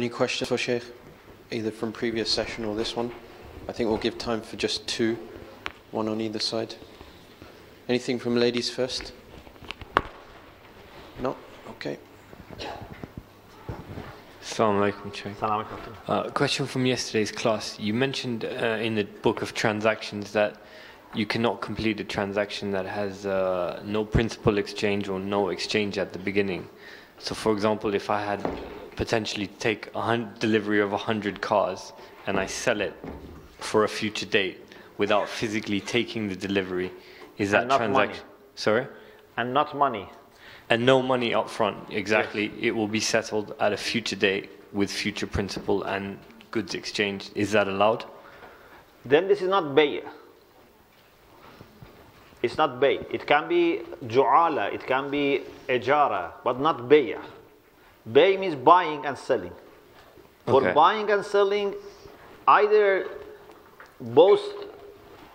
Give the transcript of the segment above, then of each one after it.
Any questions for Sheikh, either from previous session or this one? I think we'll give time for just two, one on either side. Anything from ladies first? No? Okay. Assalamu alaikum, Sheikh. Question from yesterday's class. You mentioned in the book of transactions that you cannot complete a transaction that has no principal exchange or no exchange at the beginning. So for example, if I had potentially take delivery of 100 cars and I sell it for a future date without physically taking the delivery, is that transaction? Sorry? And not money. And no money up front, exactly. Yes. It will be settled at a future date with future principal and goods exchange. Is that allowed? Then this is not bay'. It's not bay'. It can be ju'ala, it can be ijara, but not bay'. Bay' means buying and selling. For buying and selling, either both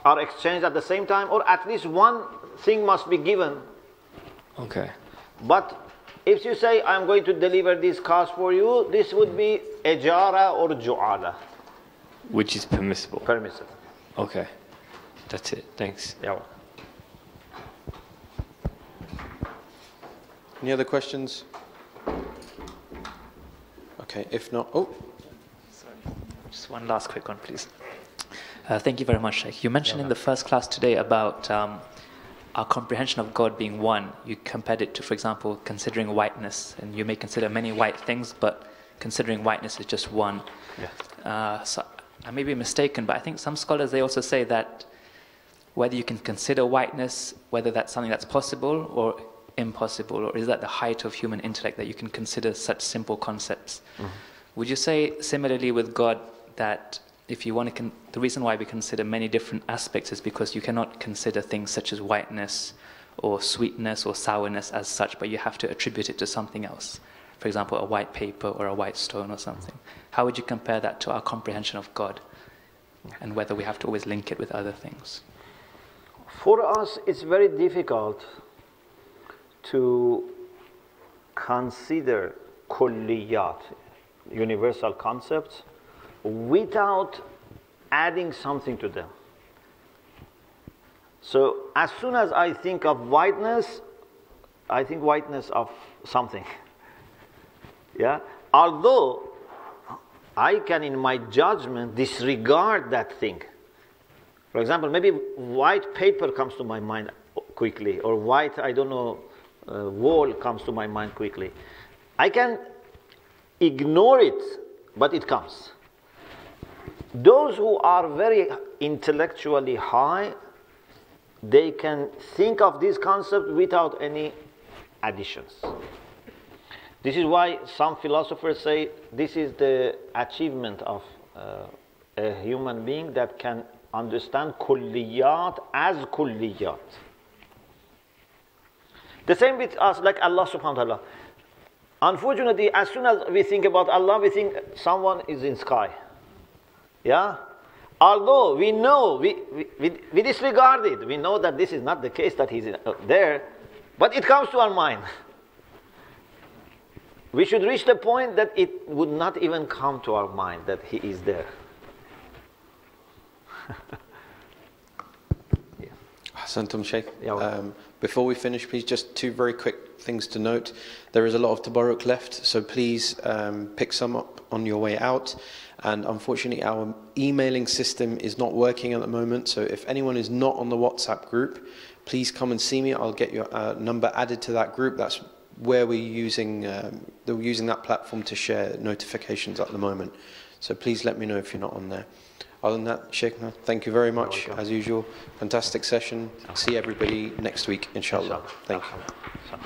are exchanged at the same time, or at least one thing must be given. Okay. But if you say, I'm going to deliver these cars for you, this would be ijara or ju'ala. Which is permissible? Permissible. Okay. That's it. Thanks. Yeah. Any other questions? Okay, if not, sorry. Just one last quick one, please. Thank you very much, Sheikh. You mentioned in the first class today about our comprehension of God being one. You compared it to, for example, considering whiteness, and you may consider many white things, but considering whiteness is just one. Yes. So I may be mistaken, but I think some scholars, they also say that whether you can consider whiteness, whether that's something that's possible or impossible, or is that the height of human intellect that you can consider such simple concepts? Mm-hmm. Would you say similarly with God that if you want to, the reason why we consider many different aspects is because you cannot consider things such as whiteness or sweetness or sourness as such, but you have to attribute it to something else. For example, a white paper or a white stone or something. How would you compare that to our comprehension of God, and whether we have to always link it with other things? For us, it's very difficult to consider kulliyat, universal concepts, without adding something to them. So as soon as I think of whiteness, I think whiteness of something. Yeah? Although I can, in my judgment, disregard that thing. For example, maybe white paper comes to my mind quickly, or white, I don't know, wall comes to my mind quickly. I can ignore it, but it comes. Those who are very intellectually high, they can think of this concept without any additions. This is why some philosophers say this is the achievement of a human being that can understand kulliyat as kulliyat. The same with us, like Allah subhanahu wa ta'ala. Unfortunately, as soon as we think about Allah, we think someone is in sky. Yeah? Although we know, we disregard it. We know that this is not the case, that he's there, but it comes to our mind. We should reach the point that it would not even come to our mind that he is there. Ahsantum, Sheikh. Before we finish, please, just two very quick things to note. There is a lot of tabarruk left, so please pick some up on your way out. And unfortunately, our emailing system is not working at the moment, so if anyone is not on the WhatsApp group, please come and see me. I'll get your number added to that group. That's where we're using that platform to share notifications at the moment. So please let me know if you're not on there. Other than that, Sheikh, thank you very much, as usual. Fantastic session. See everybody next week, inshallah. Thank you.